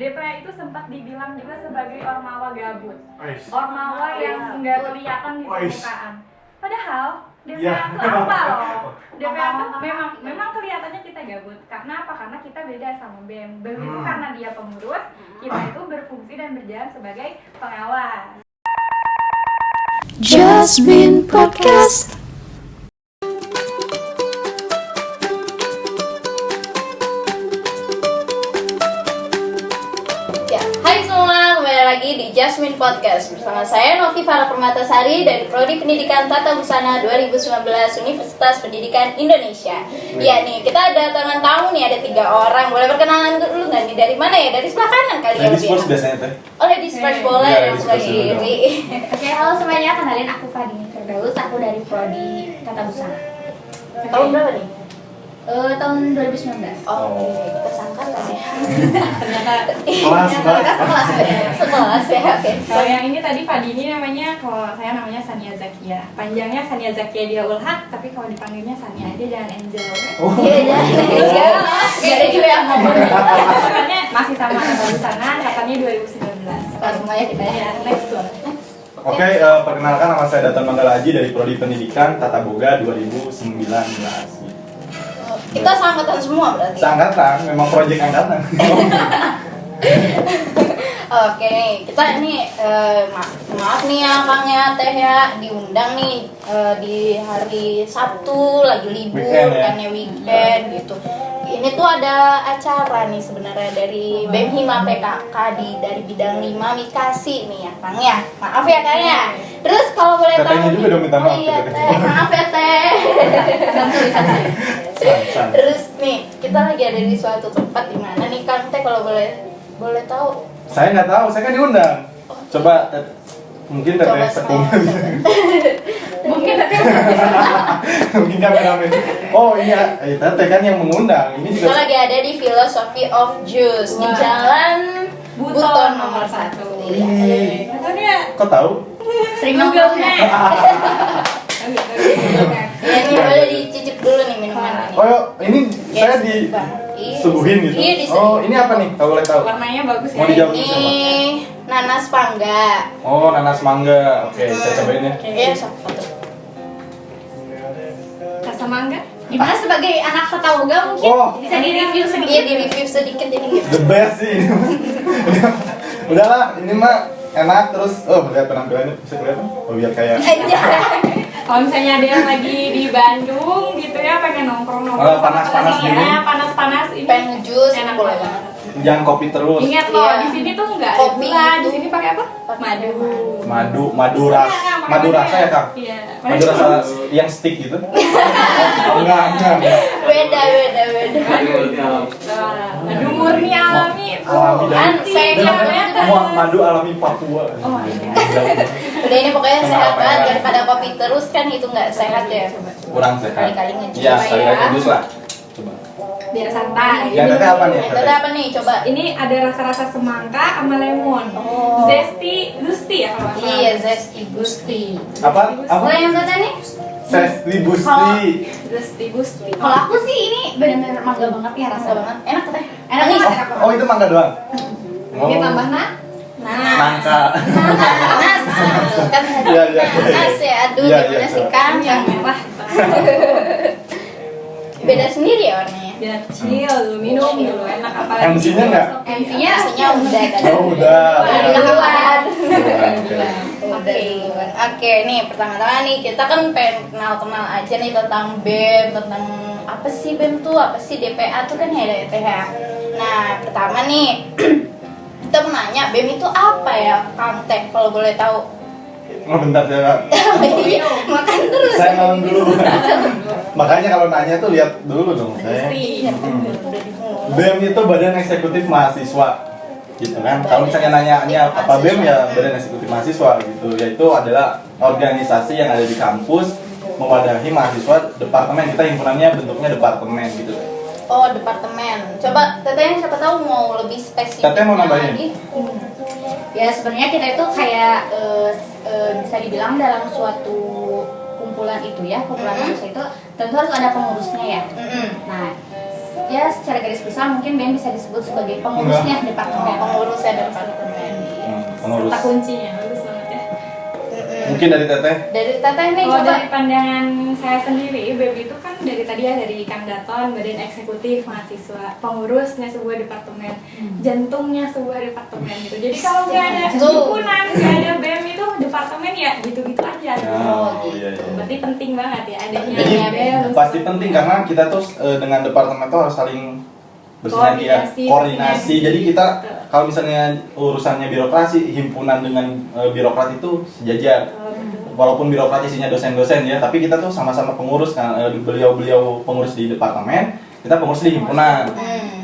DPA itu sempat dibilang juga sebagai ormawa gabut. Aish. Ormawa yang nggak kelihatan di Aish. permukaan. Padahal DPA Ya. itu apa loh? DPA itu memang kelihatannya kita gabut. Karena apa? Karena kita beda sama BEM. BEM itu karena dia pengurus, kita itu berfungsi dan berjalan sebagai pengawas. Jasmine Podcast. Ya, hai semua, kembali lagi di Jasmine Podcast bersama saya Novi Farah Permatasari dari Prodi Pendidikan Tata Busana 2019 Universitas Pendidikan Indonesia. Ya nih, kita ada tangan tamu nih, ada 3 orang. Boleh perkenalan dulu nggak nih? Dari mana ya? Dari sebelah kanan kali ya? Ladies first biasanya teh. Oh, ladies first boleh Ya, yang ladies sebelah first dulu dong. kiri. Oke, halo semuanya, kenalin aku Fadini Firdaus, aku dari Prodi Tata Busana. Tahun berapa nih? Tahun 2019. Oke, kita sangka lah ya. Kelas. Sekelas ya, oke. Kalau yang ini tadi Fadini namanya, kalau saya namanya Sania Zakia. Panjangnya Sania Zakia Dia Ulhak, tapi kalau dipanggilnya Sania aja, jangan Angel. Oh. Iya, gak ada juga yang ngomong. Makanya masih sama Tata Busana, angkatannya 2019. Langsung aja kita ya. Next one. Oke, perkenalkan nama saya Datan Manggalaji dari Prodi Pendidikan Tata Boga 2019. Kita seangkatan semua berarti. Seangkatan, memang proyek angkatan. Oke nih, kita ini maaf nih ya Kang ya, Teh ya, diundang nih di hari Sabtu lagi libur Weekend ya? kan ya, weekend gitu. Ini tuh ada acara nih sebenarnya dari BEM Hima PKK dari bidang 5 Mikasi nih ya Kang ya. Maaf ya Kang ya. Terus kalau boleh tahu Tetehnya juga dong minta maaf, Oh iya teteh. Teh, maaf ya Teh. Santai. Terus nih, kita lagi ada di suatu tempat di mana nih Kang Teh, kalau boleh tahu? Saya nggak tahu, saya kan diundang. Coba mungkin teteh Coba tepung. Mungkin tapi Mungkin kameramen. Oh iya, teteh kan yang mengundang. Ini Kita juga lagi ada di Philosophy of Juice di Wah. Jalan Buton nomor nomor 1. 1. Iya. Atau dia kok tahu? Sering Google nongkrong ya. Map. Ya nih boleh dicicip dulu nih minuman ini. Oh, ini saya Yes, di Bang. Iya. suguhin gitu. Iya, disuguhin. Oh, ini apa nih? Kalau boleh tahu. Warnanya bagus Mau ya. dijawab Ini siapa? nanas pangga. Oh, nanas mangga. Oke, saya cobain ya. Iya, satu. Rasa mangga? Gimana sebagai anak Tataboga mungkin Oh. bisa di-review Iya, sedikit? di review sedikit jadi gitu. The best sih ini. Udahlah, ini mah enak terus. Oh, lihat penampilannya bisa kelihatan. Oh, biar kayak Kalau misalnya ada yang lagi di Bandung gitu ya, pengen nongkrong-nongkrong Oh, sama panas-panas teman-temannya, gini. panas-panas ini Pengen ngejus enak boleh banget. banget. jangan kopi terus. Ingat loh, Iya. di sini tuh nggak ada Kopi gula, di itu. sini pakai apa? Pakai Madu. Madu Iya, Kang, pakai madu rasa ya, Kang? Iya. Madu rasa yang stick gitu. Oh, enggak. Beda. Madu murni alami. Alami Kan dari saya kelihatan. madu alami Papua. Oh my god. Udah ini pokoknya sehat Apa banget ya? daripada kopi terus kan itu nggak sehat ya. Kurang sehat. Kali-kali ngejus Iya, ya. kali-kali jus lah. Coba. Biar santai. Yang tadi apa nih? Yang tadi apa nih? Coba. Ini ada rasa-rasa semangka sama lemon. Oh. Zesty, ya kalau nggak salah. Iya, zesty gusti. Apa? Kalau yang satu nih, Sesli Busti. Zesty. kalau aku sih ini benar-benar mangga banget ya Rasa rasanya. banget. Enak teh. Enak Manis. banget. Oh, itu mangga doang. Ini tambah Nangka. Nanas. Kan Iya, iya. nanas ya. Aduh, Iya, gimana iya. sih Kang? yang merah. Beda sendiri ya warnanya. Biar chill, minum dulu enak apalagi. MC-nya nggak? MC-nya udah tadi. Oh, udah. Udah duluan. Oke. Udah duluan. Oke, nih pertama-tama nih kita kan pengen kenal-kenal aja nih tentang BEM, tentang apa sih BEM tuh, apa sih DPA tuh kan ya DPH. Nah, pertama nih kita mau nanya BEM itu apa ya, Kang Teh kalau boleh tahu? Oh, bentar ya. Iya, makan terus. Saya ngomong dulu. Makanya kalau nanya tuh lihat dulu dong, saya. Iya, udah dimulai. BEM itu Badan Eksekutif Mahasiswa. Gitu kan. Kalau misalnya nanya apa BEM ya Badan Eksekutif Mahasiswa gitu. Yaitu adalah organisasi yang ada di kampus mewadahi mahasiswa departemen. Kita himpunannya bentuknya departemen gitu. Oh, departemen. Coba Teteh siapa tahu mau lebih spesifik. Teteh mau nambahin? Ya sebenarnya kita itu kayak bisa dibilang dalam suatu kumpulan itu ya, kumpulan manusia itu tentu harus ada pengurusnya ya. Nah, ya secara garis besar mungkin BEM bisa disebut sebagai pengurusnya departemen. kuncinya bagus banget ya. Mungkin dari Teteh. Dari Teteh nih Kalau coba. dari pandangan saya sendiri, BEM itu kan dari tadi ya, dari Kang Daton, badan eksekutif mahasiswa, pengurusnya sebuah departemen, jantungnya sebuah departemen gitu. Jadi kalau nggak ada himpunan, nggak ada BEM itu departemen ya gitu-gitu aja. Oh, iya, iya. Berarti penting banget ya adanya Jadi BEM. pasti penting karena kita tuh dengan departemen itu harus saling bersinergi, koordinasi. Jadi kita kalau misalnya urusannya birokrasi, himpunan dengan birokrat itu sejajar. Walaupun birokrat isinya dosen-dosen ya, tapi kita tuh sama-sama pengurus kan, beliau-beliau pengurus di departemen, kita pengurus di himpunan.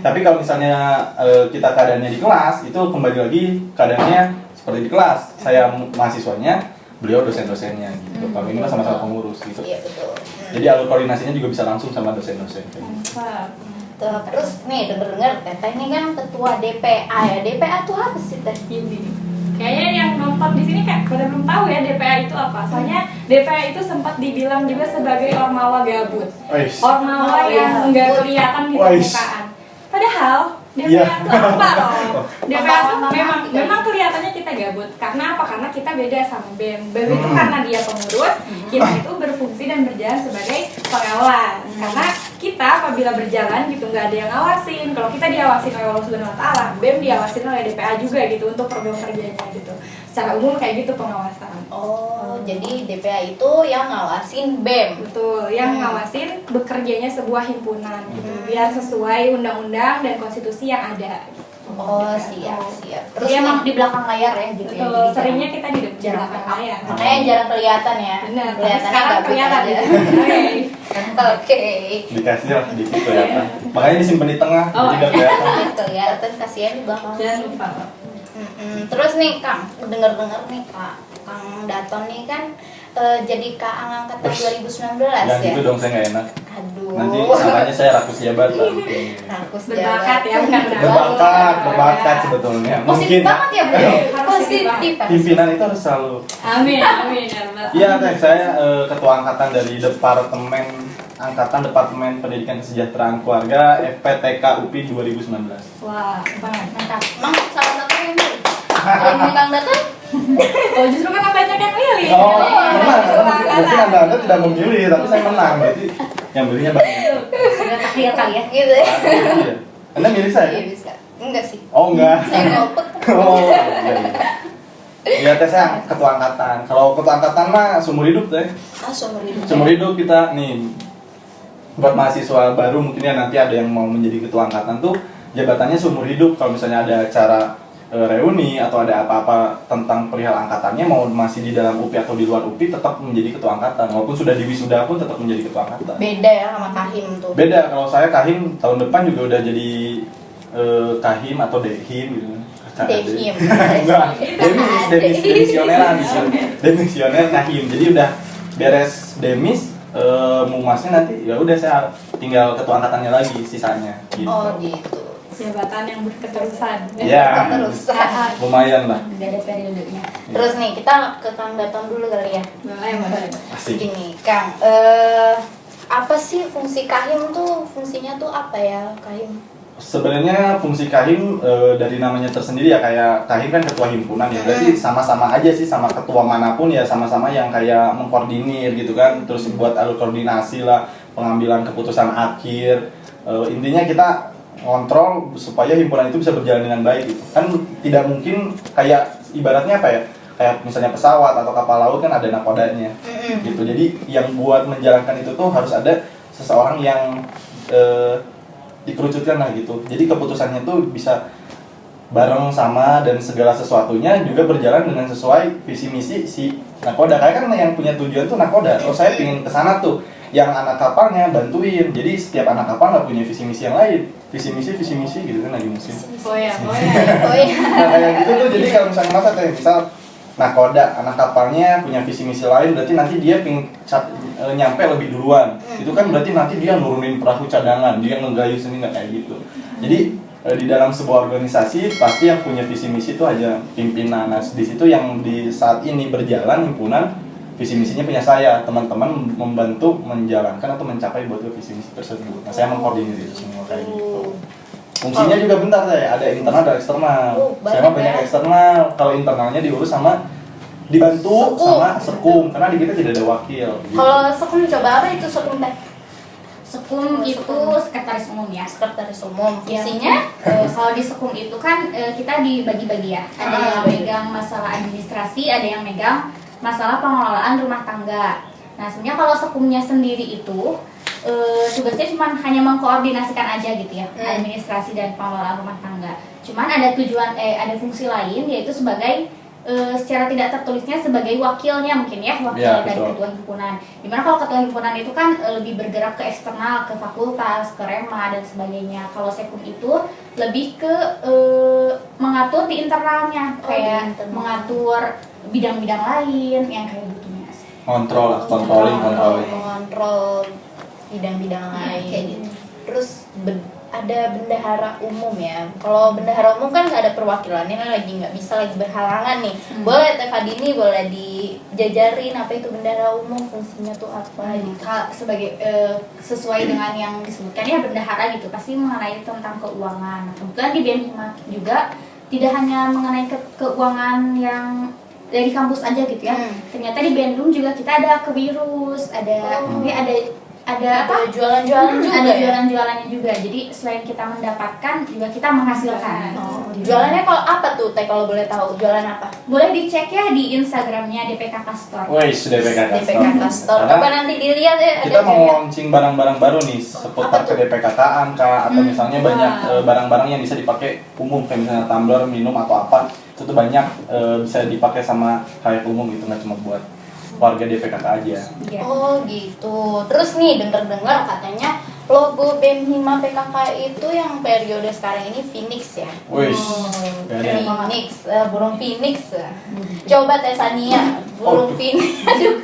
Tapi kalau misalnya kita keadaannya di kelas, itu kembali lagi keadaannya seperti di kelas. Saya mahasiswanya, beliau dosen-dosennya gitu. Kalau ini kan sama-sama pengurus gitu. Iya betul. Jadi alur koordinasinya juga bisa langsung sama dosen-dosen. Tuh, terus nih denger-dengar Teteh ini kan ketua DPA ya. DPA tuh apa sih Teh? Ini kayaknya yang nonton di sini kayak pada belum tahu ya DPA itu apa. Soalnya DPA itu sempat dibilang juga sebagai ormawa gabut, ormawa yang enggak kelihatan di permukaan. Padahal DPA itu apa loh? DPA itu memang kelihatannya kita gabut. Karena apa? Karena kita beda sama BEM. BEM itu karena dia pengurus, kita itu berfungsi dan berjalan sebagai pengawas. Karena kita apabila berjalan gitu nggak ada yang ngawasin. Kalau kita diawasin oleh Allah Subhanahu Wa Taala, BEM diawasin oleh DPA juga gitu untuk program kerjanya gitu. Secara umum kayak gitu pengawasan. Oh, jadi DPA itu yang ngawasin BEM. Betul, yang ngawasin bekerjanya sebuah himpunan gitu, biar sesuai undang-undang dan konstitusi yang ada. Oh, siap. Terus emang di belakang layar ya gitu ya. Betul, Jadi seringnya kita di jarang belakang layar. makanya yang jarang kelihatan ya. Benar, tapi Kelihatannya sekarang gabut kelihatan aja. ya. Oke. Dikasih lah dikit kelihatan. Makanya disimpan di tengah, Oh, jadi nggak kelihatan. Kelihatan kasihan di belakang. Jangan lupa. Terus nih Kang, denger-dengar nih Kang Daton nih kan jadi KA angkatan 2019 Yang ya. itu dong saya nggak enak. Aduh. Nanti makanya saya rakus jabatan. Rakus Berbakat jabatan. ya, bukan Berbakat sebetulnya. Positif Mungkin banget ya, Bu. Harus Positif. pimpinan itu harus selalu. Amin, amin ya Rabbal. Iya, saya ketua angkatan dari Departemen Pendidikan Kesejahteraan Keluarga FPTK UPI 2019. Wah, banget. mantap. Emang salah satu yang milih. Yang Kang Daton? Oh, justru kan banyak yang milih. Oh, Iya, menang. ketua angkatan. Mungkin anda tidak memilih, tapi saya menang. Jadi yang milihnya banyak. Sudah takdir kali ya. Gitu ya. Iya. Anda milih saya? Iya bisa. Enggak sih. Oh enggak. Saya golput. Oh iya. Iya teh saya ketua angkatan. Kalau ketua angkatan mah seumur hidup teh. Seumur hidup. Seumur hidup kita nih buat mahasiswa baru mungkin ya nanti ada yang mau menjadi ketua angkatan tuh jabatannya seumur hidup. Kalau misalnya ada acara reuni atau ada apa-apa tentang perihal angkatannya mau masih di dalam UPI atau di luar UPI tetap menjadi ketua angkatan. Walaupun sudah di wisuda pun tetap menjadi ketua angkatan. Beda ya sama Kahim tuh. Beda kalau saya kahim tahun depan juga udah jadi kahim atau dehim gitu. Dehim. Enggak, demisioneran demisioner kahim. Jadi udah beres demis mumasnya nanti ya udah saya tinggal ketua angkatannya lagi sisanya gitu. Oh gitu. Jabatan yang berketerusan. Ya, Keterusan. lumayan lah. Udah ada periodenya. Terus nih kita ke Kang Daton dulu kali ya. Boleh. Asik. Gini Kang, apa sih fungsi Kahim tuh? Fungsinya tuh apa ya Kahim? Sebenarnya fungsi kahim dari namanya tersendiri ya kayak kahim kan ketua himpunan ya berarti sama-sama aja sih sama ketua manapun ya sama-sama yang kayak mengkoordinir gitu kan terus buat alur koordinasi lah pengambilan keputusan akhir intinya kita ngontrol supaya himpunan itu bisa berjalan dengan baik gitu. Kan tidak mungkin kayak ibaratnya apa ya kayak misalnya pesawat atau kapal laut kan ada nakodanya gitu jadi yang buat menjalankan itu tuh harus ada seseorang yang dikerucutkan lah gitu. Jadi keputusannya tuh bisa bareng sama dan segala sesuatunya juga berjalan dengan sesuai visi misi si nakoda. Kayak kan yang punya tujuan tuh nakoda. Oh saya pingin kesana tuh. Yang anak kapalnya bantuin. Jadi setiap anak kapal nggak punya visi misi yang lain. Visi misi gitu kan lagi musim. Oh ya. Nah kayak gitu tuh. Jadi kalau misalnya masa tuh misal nakoda anak kapalnya punya visi misi lain berarti nanti dia pingin nyampe lebih duluan. Itu kan berarti nanti dia nurunin perahu cadangan, dia ngegayuh sendiri nggak kayak gitu. Jadi di dalam sebuah organisasi pasti yang punya visi misi itu aja pimpinan. Nah di situ yang di saat ini berjalan himpunan visi misinya punya saya, teman-teman membantu menjalankan atau mencapai buat visi misi tersebut. Nah saya mengkoordinir itu semua kayak gitu. Fungsinya juga bentar saya, ada internal dan eksternal. Saya mah banyak eksternal. Kalau internalnya diurus sama dibantu sama sekum, karena di kita tidak ada wakil. Gitu. Kalau sekum coba apa itu sekum teh? Sekum itu sekretaris umum ya. Sekretaris umum. Ya, Fungsinya kalau di sekum itu kan kita dibagi-bagi ya. Ada yang megang masalah administrasi, ada yang megang masalah pengelolaan rumah tangga. Nah, sebenarnya kalau sekumnya sendiri itu tugasnya cuma hanya mengkoordinasikan aja gitu ya, administrasi dan pengelolaan rumah tangga. Cuman ada ada fungsi lain, yaitu sebagai secara tidak tertulisnya sebagai wakilnya mungkin ya, wakil Ya, dari betul. ketua himpunan. Dimana kalau ketua himpunan itu kan lebih bergerak ke eksternal, ke fakultas, ke rema dan sebagainya. Kalau sekum itu lebih ke mengatur di internalnya, kayak internal. mengatur bidang-bidang lain yang kayak gitu Mas. Kontrol lah, controlling. mengontrol bidang-bidang lain. Kayak gitu. Terus ada bendahara umum ya. Kalau bendahara umum kan nggak ada perwakilannya, lagi nggak bisa lagi berhalangan nih. Boleh Teh Fadini boleh dijajarin apa itu bendahara umum, fungsinya tuh apa gitu. Sebagai sesuai dengan yang disebutkan ya bendahara gitu, pasti mengenai tentang keuangan. Nah, kebetulan di BEM Hima juga tidak hanya mengenai keuangan yang dari kampus aja gitu ya. Ternyata di Bandung juga kita ada kewirus, ada apa? Jualan-jualan juga Ada ya? jualan-jualannya juga. Jadi selain kita mendapatkan juga kita menghasilkan. Jualannya kalau apa tuh Teh, kalau boleh tahu jualan apa? Boleh dicek ya di Instagramnya DPKK Store. Wih, sudah DPKK DPKK Store. Karena Coba nanti dilihat ya. kita ada mau juga. launching barang-barang baru nih seputar ke DPKK-an atau misalnya banyak barang-barang yang bisa dipakai umum kayak misalnya tumbler, minum atau apa itu tuh banyak bisa dipakai sama kayak umum gitu, nggak cuma buat warga DPKK aja. Iya. Oh gitu. Terus nih dengar-dengar katanya logo BEM Hima PKK itu yang periode sekarang ini Phoenix ya. Wih, Phoenix, burung Phoenix. Coba Teh Sania, burung Phoenix. Aduh,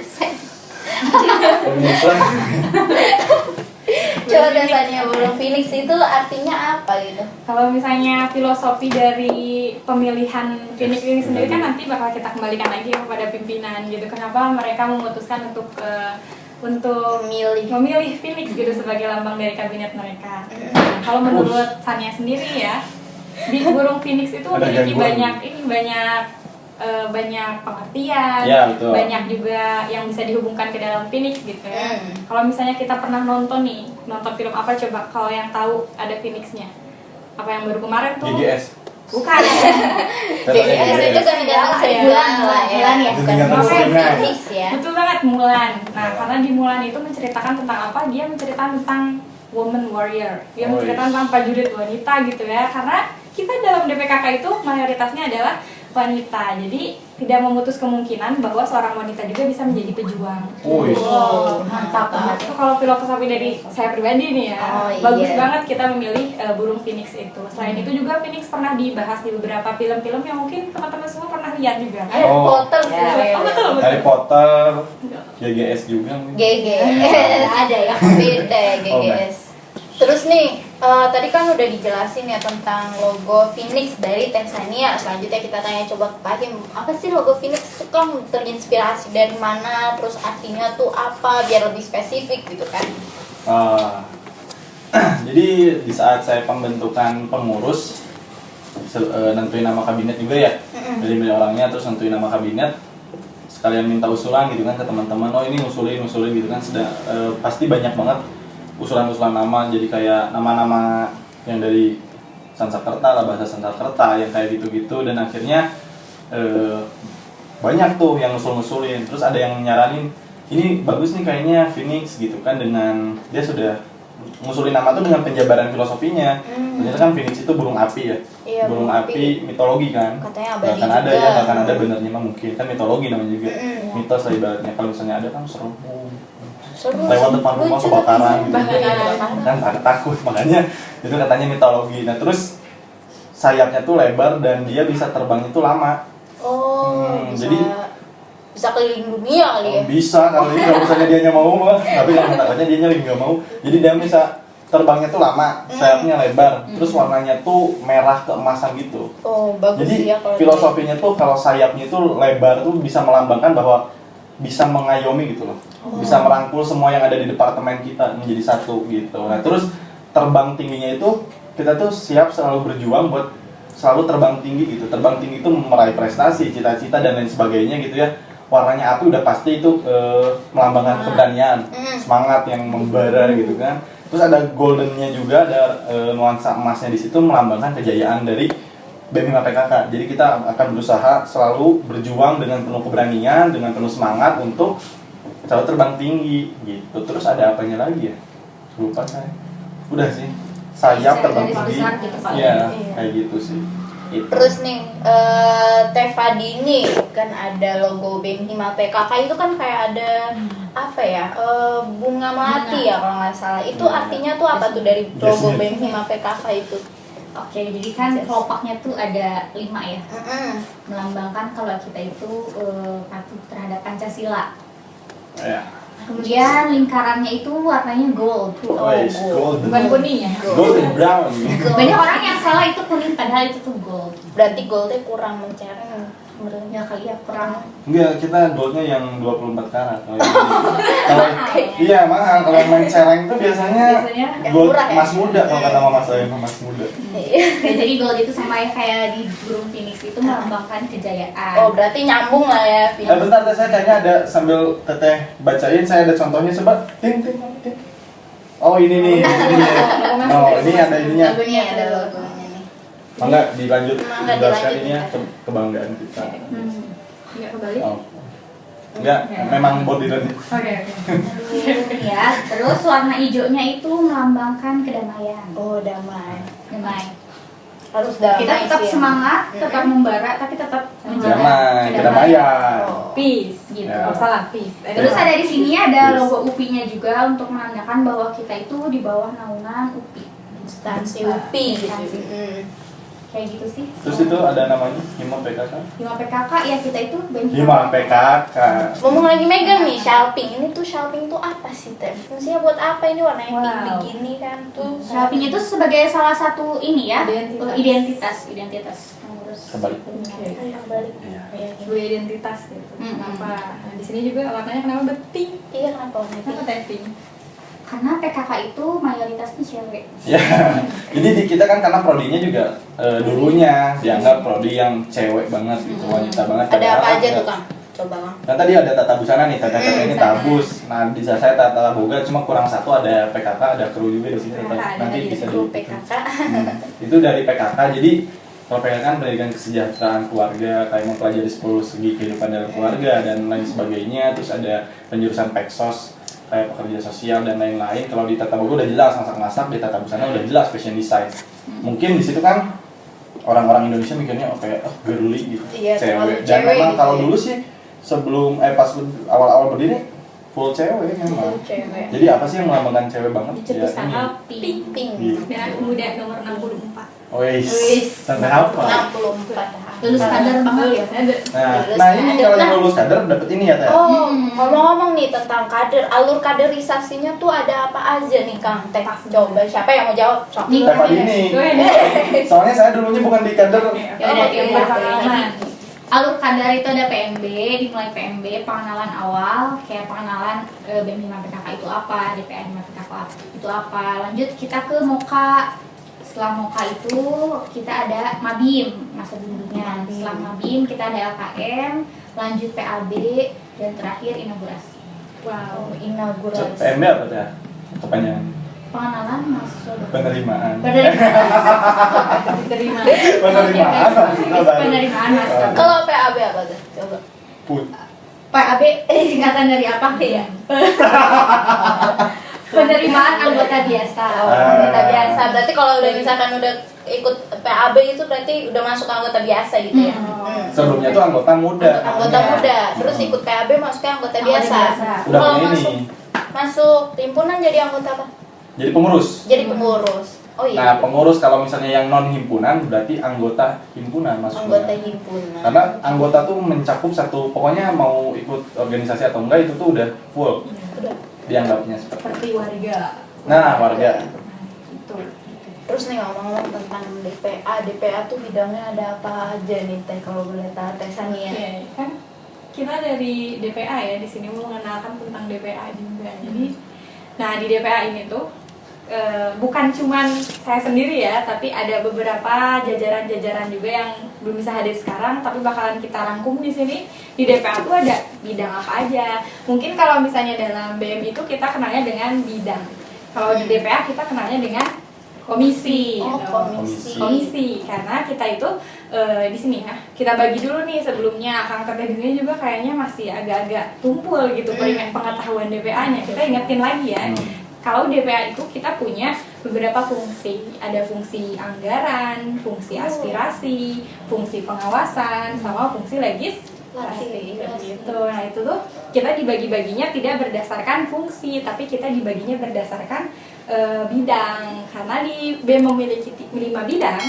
coba Teh Sania, burung Phoenix itu artinya apa gitu? Kalau misalnya filosofi dari pemilihan Phoenix ini sendiri kan nanti bakal kita kembalikan lagi kepada pimpinan gitu. Kenapa mereka memutuskan untuk memilih Phoenix gitu sebagai lambang dari kabinet mereka. Nah, kalau menurut Sania sendiri ya, di burung Phoenix itu memiliki banyak pengertian, Ya, betul. banyak juga yang bisa dihubungkan ke dalam Phoenix gitu ya. Kalau misalnya kita pernah nonton film apa coba kalau yang tahu ada Phoenixnya? Apa yang baru kemarin tuh? GGS. Bukan. GGS itu kan gantung sebulan lah ya. Bukan Gantung sebulan. Phoenix ya. Betul banget, Mulan. Nah, karena di Mulan itu menceritakan tentang apa? Dia menceritakan tentang woman warrior. Dia menceritakan tentang prajurit wanita gitu ya. Karena kita dalam DPKK itu mayoritasnya adalah wanita. Jadi tidak memutus kemungkinan bahwa seorang wanita juga bisa menjadi pejuang. Mantap banget. Itu kalau filosofi dari saya pribadi nih ya. Bagus banget kita memilih burung Phoenix itu. Selain itu juga Phoenix pernah dibahas di beberapa film-film yang mungkin teman-teman semua pernah lihat juga. Harry Potter sih. Betul. Harry Potter, GGS juga. GGS. Ada ya. Beda ya GGS. Terus nih, tadi kan udah dijelasin ya tentang logo Phoenix dari Teh Sania. Selanjutnya kita tanya coba ke Pak Him, apa sih logo Phoenix itu kan terinspirasi dari mana? Terus artinya tuh apa? Biar lebih spesifik gitu kan. Jadi di saat saya pembentukan pengurus, nentuin nama kabinet juga ya, dari milih orangnya terus nentuin nama kabinet, sekalian minta usulan gitu kan ke teman-teman, oh ini usulin gitu kan, pasti banyak banget usulan-usulan nama, jadi kayak nama-nama yang dari Sanskerta lah, bahasa Sanskerta yang kayak gitu-gitu, dan akhirnya banyak tuh yang ngusul-ngusulin, terus ada yang nyaranin ini bagus nih kayaknya Phoenix gitu kan, dengan dia sudah ngusulin nama tuh dengan penjabaran filosofinya. Ternyata kan Phoenix itu burung api ya, Iya, burung api mitologi kan, Katanya nggak abadi akan ada juga. ya, nggak akan ada benernya mah mungkin kan mitologi namanya juga, mitos lah ibaratnya. Kalau misalnya ada kan serem, Seru lewat sih. depan rumah Lucu kebakaran tapi gitu sih. kan, ada takut, makanya itu katanya mitologi. Nah terus sayapnya tuh lebar dan dia bisa terbang itu lama. Bisa keliling dunia kali ya. Bisa kalau misalnya dia mau mah, tapi kalau takutnya dia nggak mau. Jadi dia bisa terbangnya tuh lama, sayapnya lebar, terus warnanya tuh merah keemasan gitu. Oh, bagus Jadi ya kalau filosofinya tuh kalau sayapnya tuh lebar tuh bisa melambangkan bahwa bisa mengayomi gitu loh, bisa merangkul semua yang ada di departemen kita menjadi satu gitu. Nah terus terbang tingginya itu kita tuh siap selalu berjuang buat selalu terbang tinggi gitu. Terbang tinggi itu meraih prestasi, cita-cita dan lain sebagainya gitu ya. Warnanya api udah pasti itu melambangkan keberanian, semangat yang membara gitu kan. Terus ada goldennya juga, ada nuansa emasnya di situ melambangkan kejayaan dari BEM 5 PKK. Jadi kita akan berusaha selalu berjuang dengan penuh keberanian, dengan penuh semangat untuk selalu terbang tinggi gitu. Terus ada apanya lagi ya? Lupa saya. Udah sih. Sayap terbang tinggi. Iya, kayak gitu sih. Itu. Terus nih, Teh Fadini kan ada logo BEM 5 PKK itu kan kayak ada apa ya, bunga melati ya kalau nggak salah. Itu artinya tuh apa tuh dari logo BEM 5 PKK itu? Oke, jadi kan kelopaknya tuh ada 5 ya, melambangkan kalau kita itu patuh terhadap Pancasila. Ya. Kemudian lingkarannya itu warnanya gold. Gold. Bukan kuning ya? Golden brown. Banyak orang yang salah itu kuning, padahal itu tuh gold. Berarti goldnya kurang mencereng. Ya kali ya kurang. Enggak, kita goldnya yang 24 karat. Kalau iya mahal. Kalau yang main cereng itu biasanya gold murah ya? emas muda kalau kata mama saya, emas muda. Ya, jadi gold itu sama kayak di burung phoenix itu melambangkan kejayaan. Oh, berarti nyambung lah ya. Bentar, saya kayaknya ada sambil teteh bacain, saya ada contohnya, coba. Ting. Oh ini nih, ini nih. Oh ini ada ininya. Logonya ada logonya nih. Mangga dilanjut, Mangga jelaskan dilanjut, ininya ya. kebanggaan kita. Enggak kebalik. Oh. Enggak, memang body lanjut. Oke. Ya, terus warna hijaunya itu melambangkan kedamaian. Oh, damai. Damai. Harus damai. Kita tetap sih ya. semangat, tetap membara, tapi tetap menjaga Damai, kedamaian. Peace. Gitu. Ya. Oh, salah, peace. Terus ada di sini ada logo UPI-nya juga untuk menandakan bahwa kita itu di bawah naungan UPI. Instansi UPI gitu. Instansi. Kayak gitu sih. Terus itu ada namanya Hima PKK. 5 PKK ya, kita itu Hima PKK. Ngomong lagi megang nih, Shalping. Ini tuh Shalping tuh apa sih, Teh? Fungsinya buat apa ini warnanya pink begini kan tuh? Shalping itu sebagai salah satu ini ya, identitas mengurus. Kebalik. Yang balik. Iya. Sebagai identitas gitu. Apa? Nah, di sini juga warnanya kenapa pink? Iya, kenapa warnanya Kenapa pink? teh pink? Karena PKK itu mayoritasnya cewek. Ya, jadi di kita kan karena prodinya juga dulunya dianggap prodi yang cewek banget gitu, wanita banget. Ada apa aja ya. tuh, Kang? Coba, Kang. Kan tadi ada tata busana nih, tata ini tabus. Nah, di saya tata boga cuma kurang satu, ada PKK, ada kru juga di sini. Nanti bisa Kru di PKK. Itu dari PKK. Jadi kalau PKK kan pendidikan kesejahteraan keluarga, kayak mempelajari 10 segi kehidupan dalam keluarga dan lain sebagainya. Terus ada penjurusan Peksos, kayak pekerja sosial dan lain-lain. Kalau di tata boga udah jelas masak-masak, di tata busana udah jelas fashion design. Mungkin di situ kan orang-orang Indonesia mikirnya kayak girly gitu, Iya, cewek. terlalu Dan cewek memang gitu kalau ya. dulu sih sebelum pas awal-awal berdiri full cewek memang. Cewek. Jadi apa sih yang melambangkan cewek banget? Dicetus ini. tanggal pink. Pink. Iya. Dan muda nomor 64. Wis, sampai apa? 64. Lulus kadar banget ya. Nah ini kalau yang lulus kader dapat ini ya Teh. Oh, ngomong-ngomong nih tentang kader, alur kaderisasinya tuh ada apa aja nih, Kang? Teh, coba siapa yang mau jawab? Sok. Nih, Teh Fadini. Soalnya saya dulunya bukan di kader. Ya udah, Oke, ya, pengalaman. Alur kadar itu ada PMB, dimulai PMB, pengenalan awal, kayak pengenalan BEM 5 PKK itu apa, DPA 5 PKK itu apa. Lanjut kita ke MOKA. Setelah MOKA itu kita ada MABIM, masa bimbingan. Setelah MABIM kita ada LKM, lanjut PAB, dan terakhir inaugurasi. Wow, inaugurasi. PMB apa Teh? Kepanjangan. Pengenalan mahasiswa baru. Penerimaan. Diterima. Penerimaan mahasiswa baru. Penerimaan mahasiswa baru. Kalau PAB apa tuh? Coba. Put. PAB singkatan dari apa ya? Penerimaan anggota biasa. Anggota biasa. Berarti kalau udah misalkan udah ikut PAB itu berarti udah masuk anggota biasa gitu ya. Sebelumnya tuh anggota muda. Anggota muda, terus ikut PAB masuknya anggota biasa. Udah Kalau punya masuk ini. masuk himpunan jadi anggota apa? Jadi pengurus. Jadi pengurus. Oh iya. Nah, pengurus kalau misalnya yang non himpunan berarti anggota himpunan masuknya. Anggota himpunan. Karena anggota tuh mencakup satu, pokoknya mau ikut organisasi atau enggak itu tuh udah full. Udah. Dianggapnya seperti. Seperti warga. Nah, warga. Itu. Terus nih ngomong-ngomong tentang DPA tuh bidangnya ada apa aja nih Teh kalau boleh tahu Teh Sania? Oke, kan kita dari DPA ya, di sini mau mengenalkan tentang DPA juga. Jadi, nah di DPA ini tuh bukan cuman saya sendiri ya, tapi ada beberapa jajaran-jajaran juga yang belum bisa hadir sekarang, tapi bakalan kita rangkum di sini. Di DPA tuh ada bidang apa aja. Mungkin kalau misalnya dalam BM itu kita kenalnya dengan bidang. Kalau di DPA kita kenalnya dengan komisi. Komisi. Karena kita itu di sini ya, kita bagi dulu nih sebelumnya. Kang Tete di sini juga kayaknya masih agak-agak tumpul gitu pengetahuan DPA-nya. Kita ingetin lagi ya. Kalau DPA itu kita punya beberapa fungsi. Ada fungsi anggaran, fungsi aspirasi, fungsi pengawasan, sama fungsi legislasi gitu. Nah itu tuh kita dibagi-baginya tidak berdasarkan fungsi, tapi kita dibaginya berdasarkan bidang. Karena di BEM memiliki 5 bidang,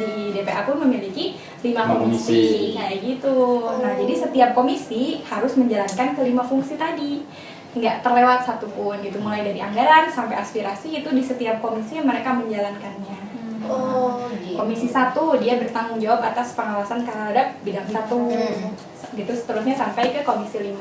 di DPA pun memiliki 5 komisi kayak gitu. Nah jadi setiap komisi harus menjalankan ke-5 fungsi tadi, nggak terlewat satupun gitu, mulai dari anggaran sampai aspirasi itu di setiap komisi mereka menjalankannya. Komisi 1 dia bertanggung jawab atas pengawasan terhadap bidang 1 gitu, seterusnya sampai ke komisi 5.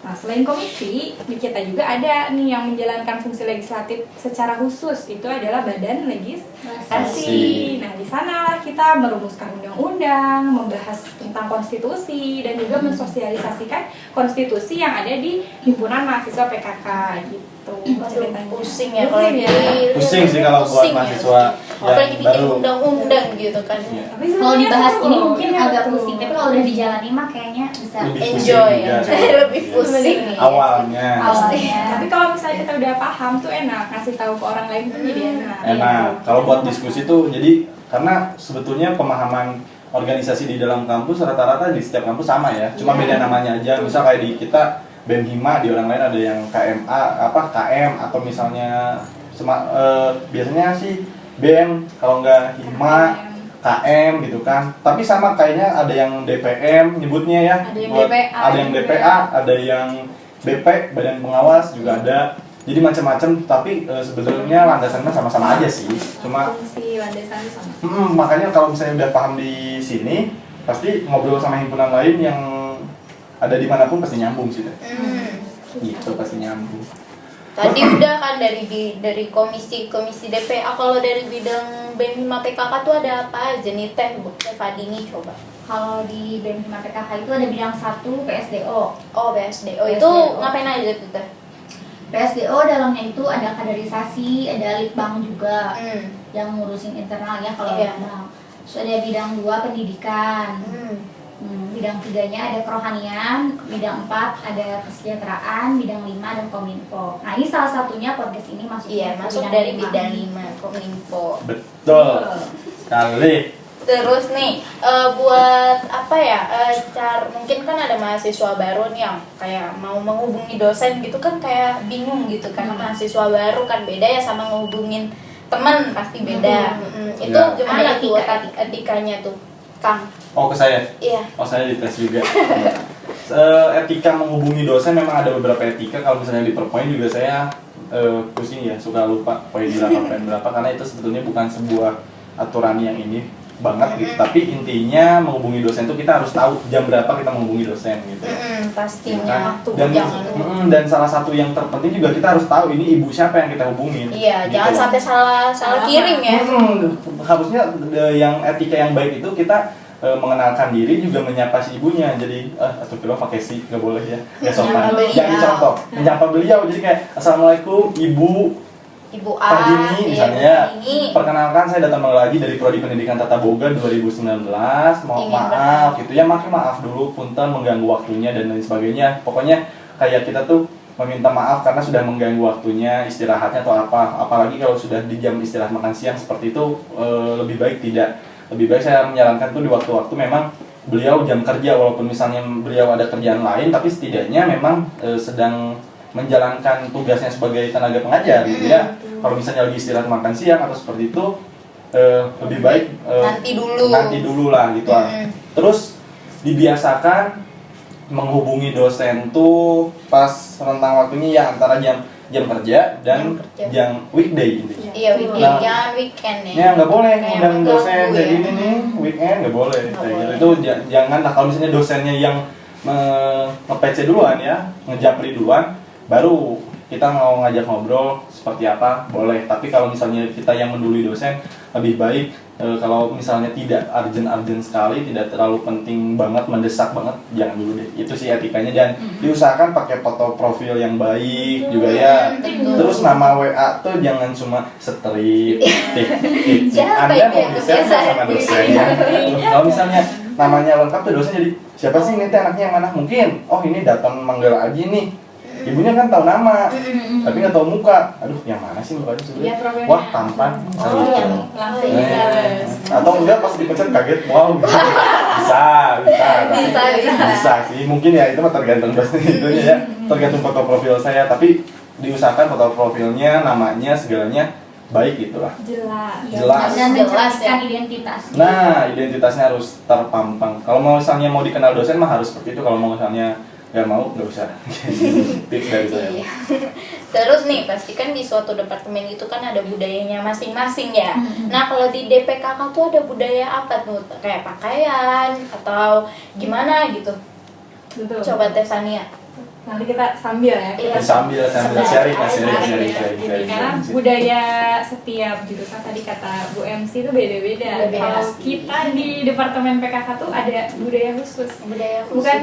Nah selain komisi, di kita juga ada nih yang menjalankan fungsi legislatif secara khusus, itu adalah badan legislasi. Nah di sana kita merumuskan undang-undang, membahas tentang konstitusi, dan juga mensosialisasikan konstitusi yang ada di himpunan mahasiswa PKK gitu. Pusing ya kalau pusing sih kalau buat mahasiswa apalagi bikin undang-undang gitu kan. Kalau dibahas ini mungkin agak pusing, tapi kalau udah dijalani mah kayaknya bisa enjoy lebih pusing nih awalnya. Tapi kalau misalnya kita udah paham tuh enak, ngasih tahu ke orang lain tuh jadi enak. Kalau buat diskusi tuh jadi karena sebetulnya pemahaman organisasi di dalam kampus rata-rata di setiap kampus sama ya, cuma beda namanya aja. Misal kayak di kita BEM Hima, di orang lain ada yang KMA, KM, atau misalnya biasanya sih BEM, kalau nggak Hima, KM gitu kan. Tapi sama kayaknya ada yang DPM nyebutnya ya. Ada yang DPA, ada yang BP, Badan Pengawas juga ada. Jadi macam-macam, tapi sebetulnya landasannya sama-sama aja sih. Cuma fungsi landasannya sama. Makanya kalau misalnya udah paham di sini, pasti ngobrol sama himpunan lain yang ada dimanapun pasti nyambung sih deh. Gitu pasti nyambung. Tadi udah kan dari komisi DPA. Kalau dari bidang BEM 5 PKK tuh ada apa aja nih Teh Fadini coba? Kalau di BEM 5 PKK itu ada bidang 1 PSDO. PSDO itu ngapain aja tuh Teh? PSDO dalamnya itu ada kaderisasi, ada litbang juga yang ngurusin internal ya kalau litbang. Terus ada bidang 2 pendidikan. Bidang 3-nya ada kerohanian, bidang 4 ada kesejahteraan, bidang 5 ada kominfo. Nah ini salah satunya podcast ini masuk dari bidang 5 kominfo. Betul sekali. Terus nih buat apa ya, mungkin kan ada mahasiswa baru nih yang kayak mau menghubungi dosen gitu kan kayak bingung gitu kan. Mahasiswa baru kan beda ya sama ngehubungin teman, pasti beda. Itu gimana tuh etikanya tuh Kang? Ke saya? Iya. Saya dites juga. Etika menghubungi dosen memang ada beberapa etika. Kalau misalnya di PowerPoint juga saya pusing ya, suka lupa poin berapa karena itu sebetulnya bukan sebuah aturan yang ini banget gitu. Tapi intinya menghubungi dosen itu kita harus tahu jam berapa kita menghubungi dosen gitu. Pastinya. Dan salah satu yang terpenting juga kita harus tahu ini ibu siapa yang kita hubungin. Iya, gitu. jangan sampai salah kirim ya. Harusnya yang etika yang baik itu kita mengenalkan diri juga menyapa si ibunya. Jadi astagfirullah pakai si nggak boleh ya, nggak sopan. Jangan dicontoh, menyapa beliau. Jadi kayak assalamualaikum ibu A, Fadini misalnya. Perkenalkan saya datang lagi dari Prodi Pendidikan Tata Boga 2019. Maaf gitu ya, maaf dulu punten mengganggu waktunya dan lain sebagainya. Pokoknya kayak kita tuh meminta maaf karena sudah mengganggu waktunya istirahatnya atau apa. Apalagi kalau sudah di jam istirahat makan siang seperti itu, lebih baik tidak. Lebih baik saya menyarankan tuh di waktu-waktu memang beliau jam kerja, walaupun misalnya beliau ada kerjaan lain, tapi setidaknya memang sedang menjalankan tugasnya sebagai tenaga pengajar gitu ya. Kalau misalnya lagi istirahat makan siang atau seperti itu, lebih baik nanti dulu lah gitu. Terus dibiasakan menghubungi dosen tuh pas rentang waktunya ya antara jam kerja dan jam weekday gitu. Iya, weekday, jangan weekend ya. Ya nggak boleh ngundang dosen kayak gini nih, weekend nggak boleh. Kayak gitu itu jangan lah. Kalau misalnya dosennya yang nge-PC duluan ya, ngejapri duluan, baru kita mau ngajak ngobrol seperti apa boleh, tapi kalau misalnya kita yang mendului dosen lebih baik kalau misalnya tidak urgent sekali, tidak terlalu penting banget, mendesak banget, jangan dulu deh. Itu sih etikanya, dan diusahakan pakai foto profil yang baik juga ya. Terus nama WA tuh jangan cuma strip, tik. Anda mau di-share sama dosen ya. Kalau misalnya namanya lengkap tuh dosen jadi siapa sih ini anaknya yang mana? Mungkin oh ini datang Manggala Aji nih. Ibunya kan tahu nama, tapi nggak tahu muka. Aduh, yang mana sih mukanya sebenarnya? Wah, tampan. Langsung dibales. Atau enggak pas dipencet kaget, wow. Bisa sih. Mungkin ya itu mah tergantung dosen itunya ya. Tergantung foto profil saya, tapi diusahakan foto profilnya, namanya, segalanya baik gitulah. Jelas. Dan Jelas, menjelaskan ya. identitas. Nah, identitasnya harus terpampang. Kalau mau misalnya mau dikenal dosen mah harus seperti itu. Kalau mau misalnya nggak mau, nggak usah. Tips dari saya. Iya. Terus nih, pastikan di suatu departemen itu kan ada budayanya masing-masing ya. Nah, kalau di DPKK tuh ada budaya apa tuh? Kayak pakaian atau gimana gitu? Betul. Coba Teh Sania. Nanti kita sambil ya. Iya. Sambil sharing. Karena budaya setiap jurusan tadi kata Bu MC itu beda-beda. Beda-beda. Kalau kita di departemen PKK tuh ada budaya khusus. Bukan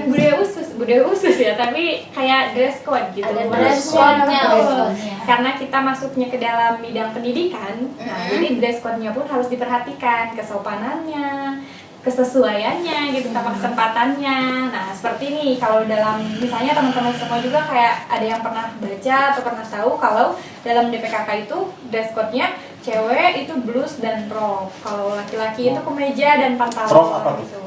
budaya khusus ya, tapi kayak dress code gitu. Ada dress code-nya. Betul. Karena kita masuknya ke dalam bidang pendidikan, nah jadi dress code-nya pun harus diperhatikan, kesopanannya, kesesuaiannya gitu sama kesempatannya. Nah seperti ini, kalau dalam misalnya teman-teman semua juga kayak ada yang pernah baca atau pernah tahu kalau dalam DPKK itu dress code-nya cewek itu blus dan rok, kalau laki-laki itu kemeja dan pantalon. Rok apa tuh? Gitu.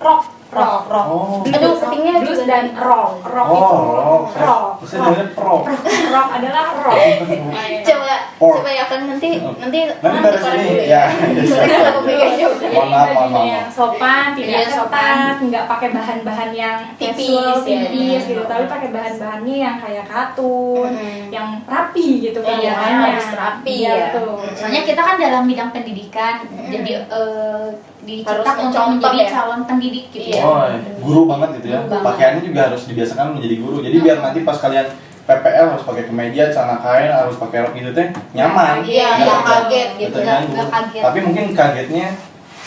Rok. Oh. Aduh, kupingnya blus juga dan rok. Rok Oh, itu rok. Saya dengar pro. Rok adalah rok. Coba ya kan nanti Nanti kan dari dikorek sini dulu ya. Saya kupingnya juga. Mohon maaf. Yang sopan, tidak Iya, sopan. ketat, nggak pakai bahan-bahan yang Tipis, casual, ya. tipis gitu, tapi pakai bahan-bahannya yang kayak katun, yang rapi gitu kan. Iya, bahannya. harus rapi, Iya, ya. betul. Soalnya kita kan dalam bidang pendidikan, jadi dicetak Harus untuk mencontoh menjadi ya. calon pendidik gitu Iya. ya. Oh, guru banget gitu ya. Guru banget. Pakaiannya juga harus dibiasakan menjadi guru. Jadi biar nanti pas kalian PPL harus pakai kemeja, celana kain, harus pakai rok gitu teh nyaman. Iya, nggak kaget gitu. Betul kan? nggak kaget. Tapi mungkin kagetnya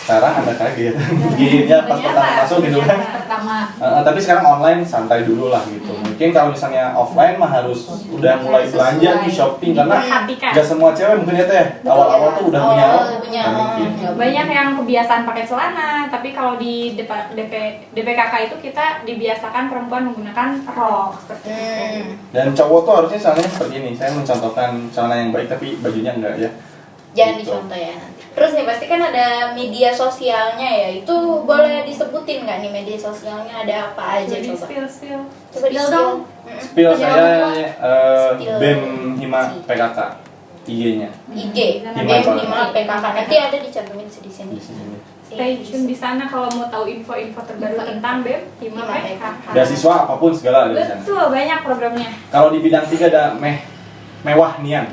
sekarang Anda kaget. Begininya pas pertama masuk gitu kan. Pertama. Tapi sekarang online santai dulu lah gitu. Mungkin kalau misalnya offline mah harus udah mulai belanja nih, shopping, karena Diperhatikan. nggak semua cewek mungkin ya teh awal-awal tuh udah punya rok. punya Nggak mungkin. Banyak yang kebiasaan pakai celana, tapi kalau di DPKK itu kita dibiasakan perempuan menggunakan rok seperti itu. Dan cowok tuh harusnya celananya seperti ini. Saya mencontohkan celana yang baik tapi bajunya enggak ya. Jangan Gitu. dicontoh ya nanti. Terus nih pasti kan ada media sosialnya ya. Itu boleh disebutin nggak nih media sosialnya ada apa aja Jadi coba? spill. Coba di Spill dong. Spill saya Spill. BEM Hima PKK IG-nya IG, Hima Hima PKK. Nanti ada dicantumin di sini. di sini. Stay tune di sana kalau mau tahu info-info terbaru tentang BEM Hima PKK. Beasiswa apapun segala ada di sana. Betul, banyak programnya. Kalau di bidang 3 ada Mewah Nian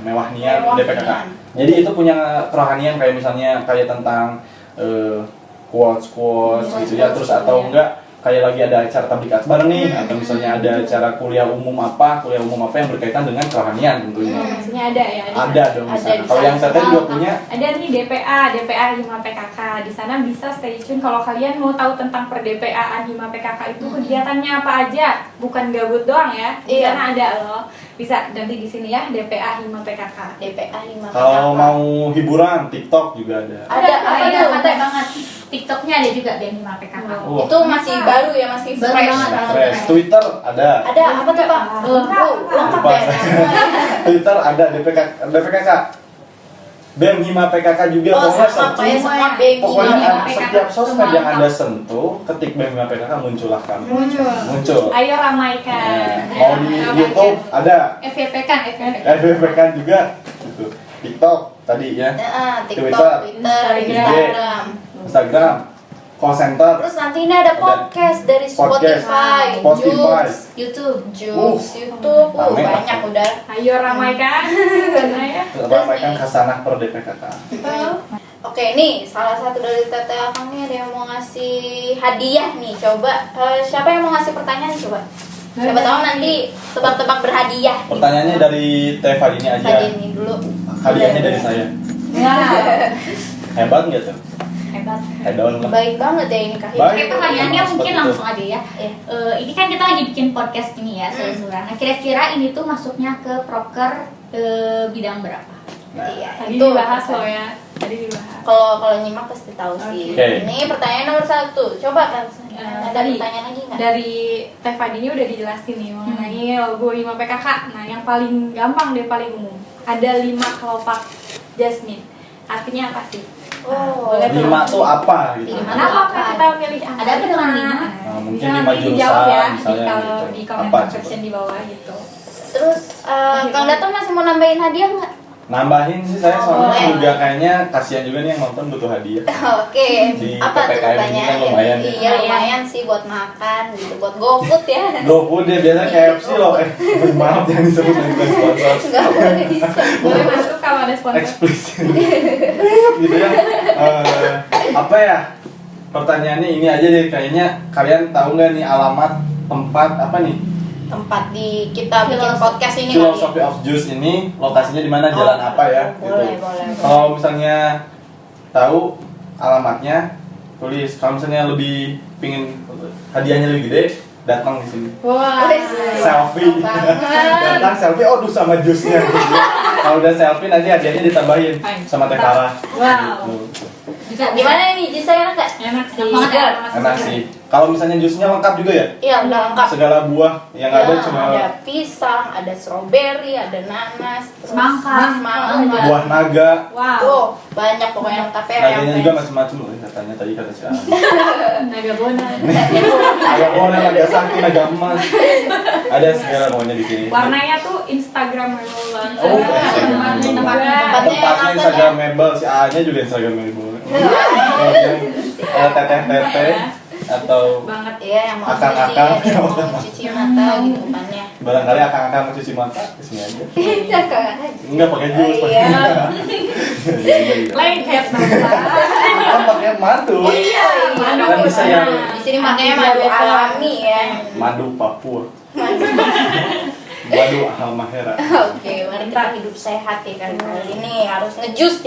DPKK. Jadi itu punya kerohanian kayak misalnya kayak tentang quotes gitu ya, terus atau enggak kayak lagi ada acara tablik akbar nih, atau misalnya ada acara kuliah umum apa yang berkaitan dengan kerohanian tentunya. Maksudnya ada ya? Ada dong di Ada sana. di Kalau yang sana. saya juga punya Ada nih DPA Hima PKK. Di sana bisa stay tune kalau kalian mau tahu tentang per-DPA Hima PKK itu kegiatannya apa aja, bukan gabut doang ya. Di Iya. sana ada loh. Bisa nanti di sini ya DPA Hima PKK. DPA 5 kalau mau hiburan TikTok juga ada. ada apa Ada tuh? mantap banget. TikToknya ada juga BEM Hima PKK. Oh. Itu masih baru ya, masih Baru fresh banget. banget. Fresh. Twitter ada. Ada apa tuh Pak? Lengkap. Lengkap Lupa ya. saya. Twitter ada DPKK. BEM Hima PKK juga Oh, pokoknya sama searching. semua baby. Pokoknya Hima ada PKK. setiap sosmed yang Semua Anda sentuh, ketik BEM Hima PKK muncullah kami. Muncul. Ayo ramaikan. Nah, mau di YouTube ada, FVP kan, FVP. FVP kan juga, gitu. TikTok tadi ya, TikTok, Twitter, Instagram. Instagram. Instagram, call center, Terus nanti ini ada podcast dari Spotify, Spotify. YouTube. YouTube, rame. banyak udah. Ayo ramaikan. Karena ya. ramaikan khasanah per DPKK. Oke, nih salah satu dari Teteh Akang nih ada yang mau ngasih hadiah nih. Coba siapa yang mau ngasih pertanyaan coba? Siapa tahu nanti tebak-tebak berhadiah. Pertanyaannya dari Teva ini aja. Tadi ini dulu. Hadiahnya dari saya. Ya, Hebat nggak tuh? hebat. Hedon lah. Baik banget ya ini Kak. Baik. Oke, pertanyaannya mungkin Seperti itu. langsung aja ya. Iya. Ini kan kita lagi bikin podcast gini ya, seluruhan. Nah, kira-kira ini tuh masuknya ke proker bidang berapa? Iya, Tadi itu dibahas loh ya. Tadi dibahas. Kalau nyimak pasti tahu sih. Oke. Ini pertanyaan nomor 1. Coba kan. Ada Tadi pertanyaan lagi nggak? dari Teva ini udah dijelasin nih mengenai logo 5 PKK. Nah, yang paling gampang deh, paling umum. Ada 5 kelopak jasmine. Artinya apa sih? Oh, Boleh 5 tuh apa gitu? Lima. Kenapa Kak kita milih angka Ada apa dengan 5? Nah, mungkin Bisa 5 nanti jurusan dijawab ya misalnya kalau gitu. di komen Apa section di bawah gitu. Terus Kang Dato masih mau nambahin hadiah nggak? Nambahin sih saya soalnya Boleh. juga kayaknya kasihan juga nih yang nonton butuh hadiah. Oke. Di Apa tuh PPKM ini kan pertanyaannya? lumayan ya. Iya, lumayan sih buat makan gitu, buat GoFood ya. GoFood ya biasanya KFC loh. Maaf jangan disebut dengan sponsor. Nggak boleh disebut. Boleh masuk kalau ada sponsor. Eksplisit. Gitu ya. Apa ya? Pertanyaannya ini aja deh kayaknya kalian tahu nggak nih alamat tempat apa nih? Tempat di kita bikin podcast ini kali ya. Philosophy of Juice ini lokasinya di mana, jalan Oh, apa ya boleh, gitu. boleh. Kalau misalnya tahu alamatnya tulis. Kalau misalnya lebih pingin hadiahnya lebih gede, datang di sini. Wah. Selfie. Banget. Datang selfie, oh sama jusnya. Kalau udah selfie nanti hadiahnya ditambahin sama teh parah. Wow. Gitu. Gimana nih jus saya enak nggak? Enak sih. Enak banget ya. Enak sih. Kalau misalnya jusnya lengkap juga ya. Iya, udah lengkap. Segala buah yang ada Ya, cuma ada pisang, ada strawberry, ada nanas, terus Semangka. semangka. buah naga. Wow. Tuh, banyak pokoknya lengkap ya. Naganya juga macam-macam loh katanya tadi kata si Ani. Naga bona. Naga bola, naga sakti, naga emas. Ada segala pokoknya di sini. Warnanya tuh Instagramable banget. Oh, Instagramable. Tempatnya Instagramable, si A-nya juga Instagramable. Ada teteh-teteh atau Banget. Iya, yang mau Akang-akang. cuci, yang mau cuci mata gitu kan ya. barangkali akang-akang mau cuci mata kesini aja. Jangan aja. Enggak pakai jus, Oh, iya. Lengket nambah. Kan pakai madu. Iya, Madu. Kan bisa yang Di sini makanya madu alami ya. madu Papua. Madu Halmahera. Oke, mari kita hidup sehat ya kan kali ini harus ngejus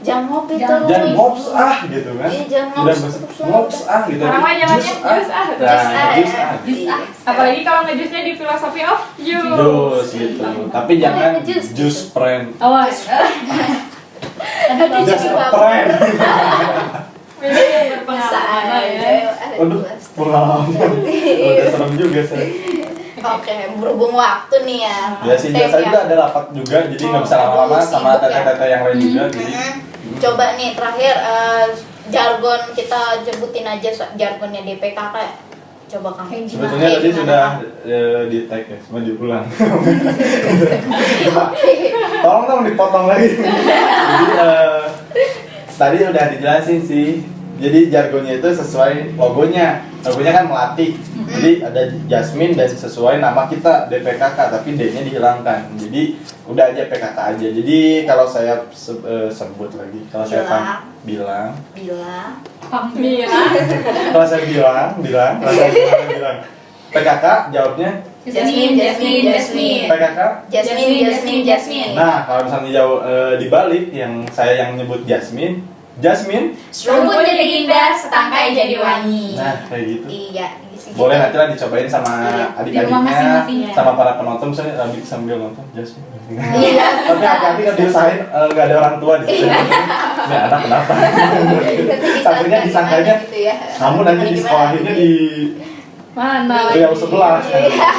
jangan ngopi terus. Jangan ngops gitu kan. Iya, jangan Udah ngops bahasa terus. ngops gitu. Orang mah jalannya Jus jus ah. Nah, Jus jus ya. ah. Apalagi kalau ngejusnya di Philosophy of You. Jus gitu. Tapi jangan Jus. jus friend. Awas. Just a friend. Ini Bisa berpengalaman aja. ya. Aduh, pengalaman. Udah serem juga saya. Oke, berhubung waktu nih ya. Ya sih biasa juga ada rapat juga, jadi nggak bisa lama-lama sama Sibuk ya. teteh-teteh yang lain juga. Jadi Coba nih terakhir jargon kita sebutin aja jargonnya DPKK. Coba kamu. sebetulnya tadi sudah di tag ya, cuma diulang. Tolong dong dipotong lagi. Jadi tadi udah dijelasin sih. Jadi jargonnya itu sesuai logonya. Logonya kan melati. Jadi ada Jasmine dan sesuai nama kita DPKK, tapi D-nya dihilangkan. Jadi udah aja PKK aja. Jadi kalau saya sebut lagi, kalau saya bilang, kalau saya bilang PKK jawabnya Jasmine. PKK. Jasmine. Nah, kalau misalnya jauh dibalik yang saya yang nyebut Jasmine, Rumput jadi indah, setangkai jadi wangi. nah kayak gitu. Iya, gitu. Boleh nanti lah dicobain sama Iya, di rumah adik-adiknya, masing-masing ya. sama para penonton misalnya Rabi sambil nonton Jasmine. Iya. Tapi hati-hati kan diusahain nggak ada orang tua di sini. Ini anak kenapa? Takutnya disangkanya gitu ya. kamu nanti di sekolahinnya di Mana? Riau 11 kan. Iya.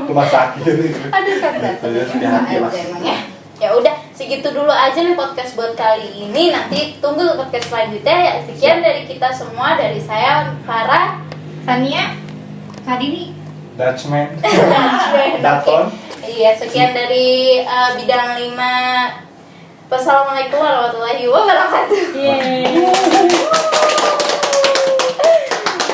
Rumah sakit. Aduh, kan Gitu ya, hati-hati lah. Ya udah, segitu dulu aja nih podcast buat kali ini. Nanti tunggu podcast selanjutnya ya. Sekian dari kita semua, dari saya Farah, Sania. Kadini. Dutchman. Dutchman. Daton. Iya, sekian dari bidang 5. Wassalamualaikum warahmatullahi wabarakatuh. Yeay.